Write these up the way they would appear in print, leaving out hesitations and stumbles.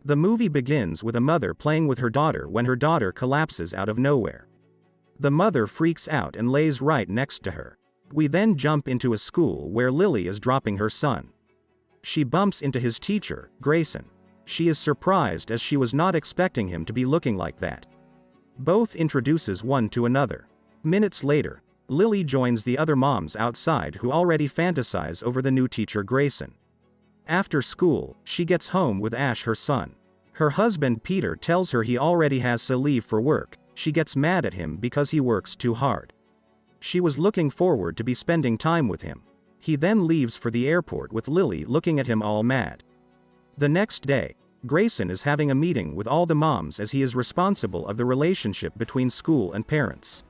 The movie begins with a mother playing with her daughter when her daughter collapses out of nowhere. The mother freaks out and lays right next to her. We then jump into a school where Lily is dropping her son. She bumps into his teacher, Grayson. She is surprised as she was not expecting him to be looking like that. Both introduces one to another. Minutes later, Lily joins the other moms outside who already fantasize over the new teacher Grayson. After school, she gets home with Ash, her son. Her husband Peter tells her he already has to leave for work. She gets mad at him because he works too hard. She was looking forward to be spending time with him. He then leaves for the airport with Lily looking at him all mad. The next day, Grayson is having a meeting with all the moms as he is responsible of the relationship between school and parents.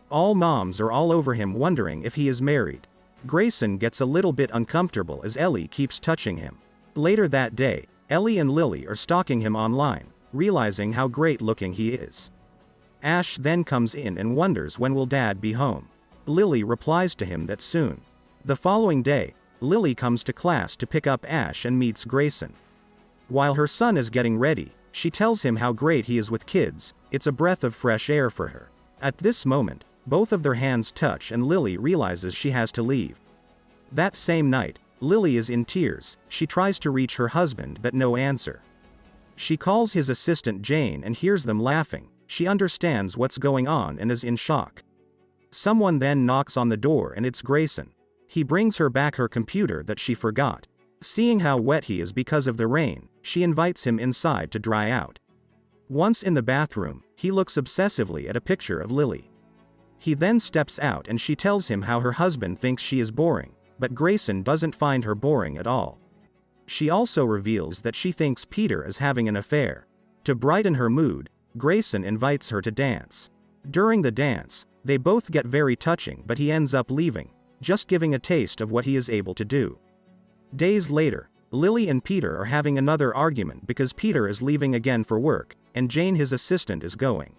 All moms are all over him wondering if he is married. Grayson gets a little bit uncomfortable as Ellie keeps touching him. Later that day, Ellie and Lily are stalking him online, realizing how great looking he is. Ash then comes in and wonders when will Dad be home. Lily replies to him that soon. The following day, Lily comes to class to pick up Ash and meets Grayson. While her son is getting ready, she tells him how great he is with kids. It's a breath of fresh air for her. At this moment, both of their hands touch and Lily realizes she has to leave. That same night, Lily is in tears. She tries to reach her husband but no answer. She calls his assistant Jane and hears them laughing. She understands what's going on and is in shock. Someone then knocks on the door and it's Grayson. He brings her back her computer that she forgot. Seeing how wet he is because of the rain, she invites him inside to dry out. Once in the bathroom, he looks obsessively at a picture of Lily. He then steps out and she tells him how her husband thinks she is boring, but Grayson doesn't find her boring at all. She also reveals that she thinks Peter is having an affair. To brighten her mood, Grayson invites her to dance. During the dance, they both get very touching but he ends up leaving, just giving a taste of what he is able to do. Days later, Lily and Peter are having another argument because Peter is leaving again for work, and Jane his assistant is going.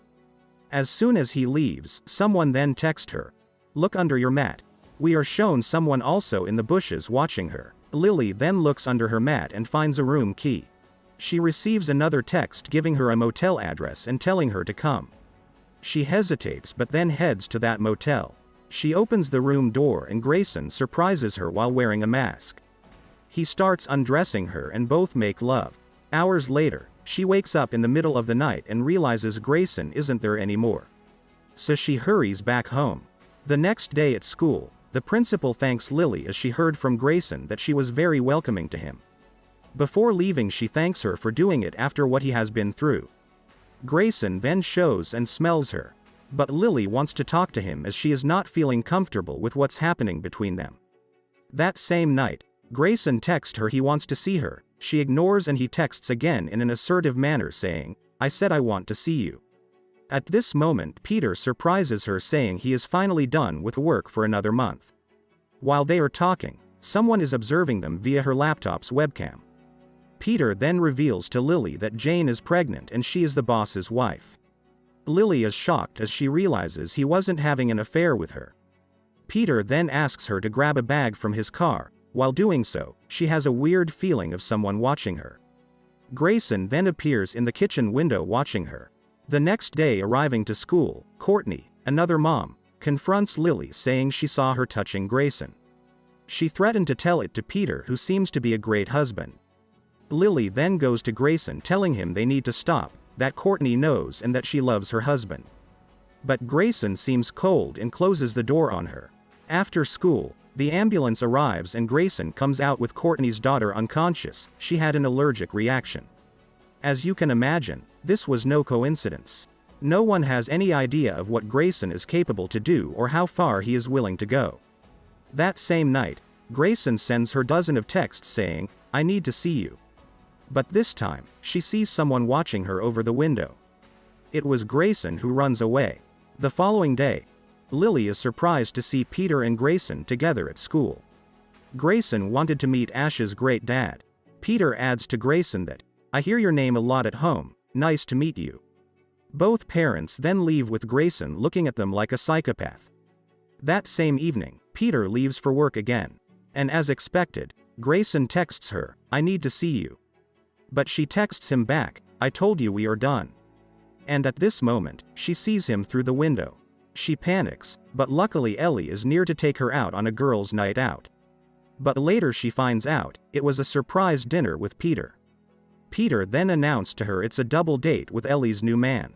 As soon as he leaves, someone then texts her, "Look under your mat." We are shown someone also in the bushes watching her. Lily then looks under her mat and finds a room key. She receives another text giving her a motel address and telling her to come. She hesitates but then heads to that motel. She opens the room door and Grayson surprises her while wearing a mask. He starts undressing her and both make love. Hours later, she wakes up in the middle of the night and realizes Grayson isn't there anymore. So she hurries back home. The next day at school, the principal thanks Lily as she heard from Grayson that she was very welcoming to him. Before leaving, she thanks her for doing it after what he has been through. Grayson then shows and smells her. But Lily wants to talk to him as she is not feeling comfortable with what's happening between them. That same night, Grayson texts her he wants to see her. She ignores and he texts again in an assertive manner saying, "I said I want to see you." At this moment, Peter surprises her saying he is finally done with work for another month. While they are talking, someone is observing them via her laptop's webcam. Peter then reveals to Lily that Jane is pregnant and she is the boss's wife. Lily is shocked as she realizes he wasn't having an affair with her. Peter then asks her to grab a bag from his car. While doing so, she has a weird feeling of someone watching her. Grayson then appears in the kitchen window watching her. The next day, arriving to school, Courtney, another mom, confronts Lily saying she saw her touching Grayson. She threatened to tell it to Peter, who seems to be a great husband. Lily then goes to Grayson telling him they need to stop, that Courtney knows and that she loves her husband. But Grayson seems cold and closes the door on her. After school, the ambulance arrives and Grayson comes out with Courtney's daughter unconscious. She had an allergic reaction. As you can imagine, this was no coincidence. No one has any idea of what Grayson is capable to do or how far he is willing to go. That same night, Grayson sends her dozens of texts saying, "I need to see you." But this time, she sees someone watching her over the window. It was Grayson, who runs away. The following day, Lily is surprised to see Peter and Grayson together at school. Grayson wanted to meet Ash's great dad. Peter adds to Grayson that, "I hear your name a lot at home, nice to meet you." Both parents then leave with Grayson looking at them like a psychopath. That same evening, Peter leaves for work again. And as expected, Grayson texts her, "I need to see you." But she texts him back, "I told you we are done." And at this moment, she sees him through the window. She panics, but luckily Ellie is near to take her out on a girls' night out. But later she finds out, it was a surprise dinner with Peter. Peter then announced to her it's a double date with Ellie's new man.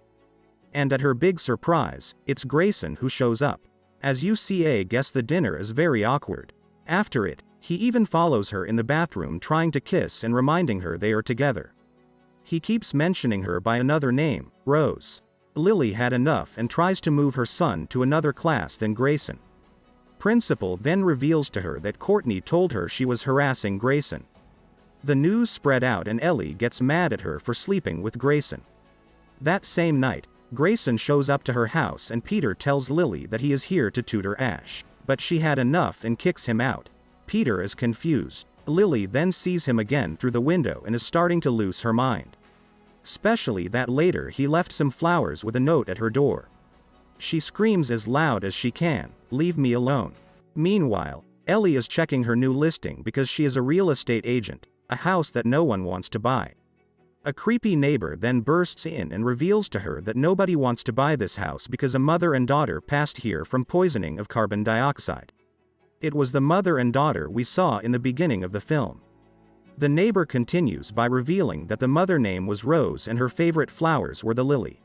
And at her big surprise, it's Grayson who shows up. As UCA guess, the dinner is very awkward. After it, he even follows her in the bathroom trying to kiss and reminding her they are together. He keeps mentioning her by another name, Rose. Lily had enough and tries to move her son to another class than Grayson. Principal then reveals to her that Courtney told her she was harassing Grayson. The news spread out and Ellie gets mad at her for sleeping with Grayson. That same night, Grayson shows up to her house and Peter tells Lily that he is here to tutor Ash. But she had enough and kicks him out. Peter is confused. Lily then sees him again through the window and is starting to lose her mind. Especially that later he left some flowers with a note at her door. She screams as loud as she can, "Leave me alone." Meanwhile, Ellie is checking her new listing because she is a real estate agent, a house that no one wants to buy. A creepy neighbor then bursts in and reveals to her that nobody wants to buy this house because a mother and daughter passed here from poisoning of carbon dioxide. It was the mother and daughter we saw in the beginning of the film. The neighbor continues by revealing that the mother name was Rose and her favorite flowers were the lily.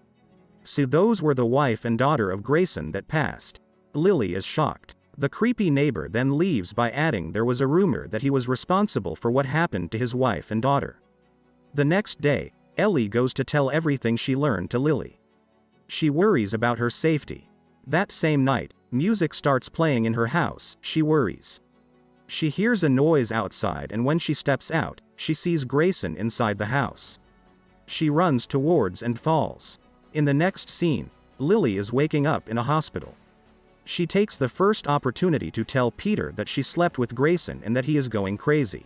So those were the wife and daughter of Grayson that passed. Lily is shocked. The creepy neighbor then leaves by adding there was a rumor that he was responsible for what happened to his wife and daughter. The next day, Ellie goes to tell everything she learned to Lily. She worries about her safety. That same night, music starts playing in her house. She worries. She hears a noise outside and when she steps out, she sees Grayson inside the house. She runs towards and falls. In the next scene, Lily is waking up in a hospital. She takes the first opportunity to tell Peter that she slept with Grayson and that he is going crazy.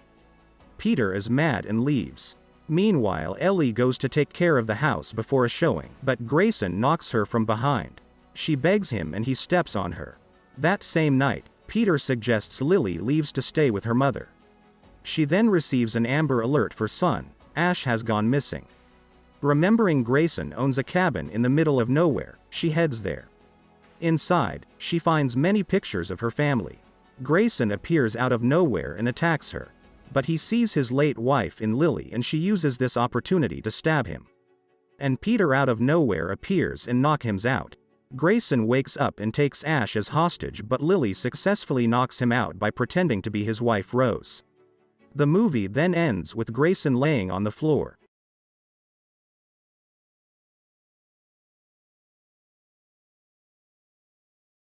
Peter is mad and leaves. Meanwhile, Ellie goes to take care of the house before a showing, but Grayson knocks her from behind. She begs him and he steps on her. That same night, Peter suggests Lily leaves to stay with her mother. She then receives an Amber Alert for son, Ash has gone missing. Remembering Grayson owns a cabin in the middle of nowhere, she heads there. Inside, she finds many pictures of her family. Grayson appears out of nowhere and attacks her. But he sees his late wife in Lily and she uses this opportunity to stab him. And Peter out of nowhere appears and knocks him out. Grayson wakes up and takes Ash as hostage, but Lily successfully knocks him out by pretending to be his wife Rose. The movie then ends with Grayson laying on the floor.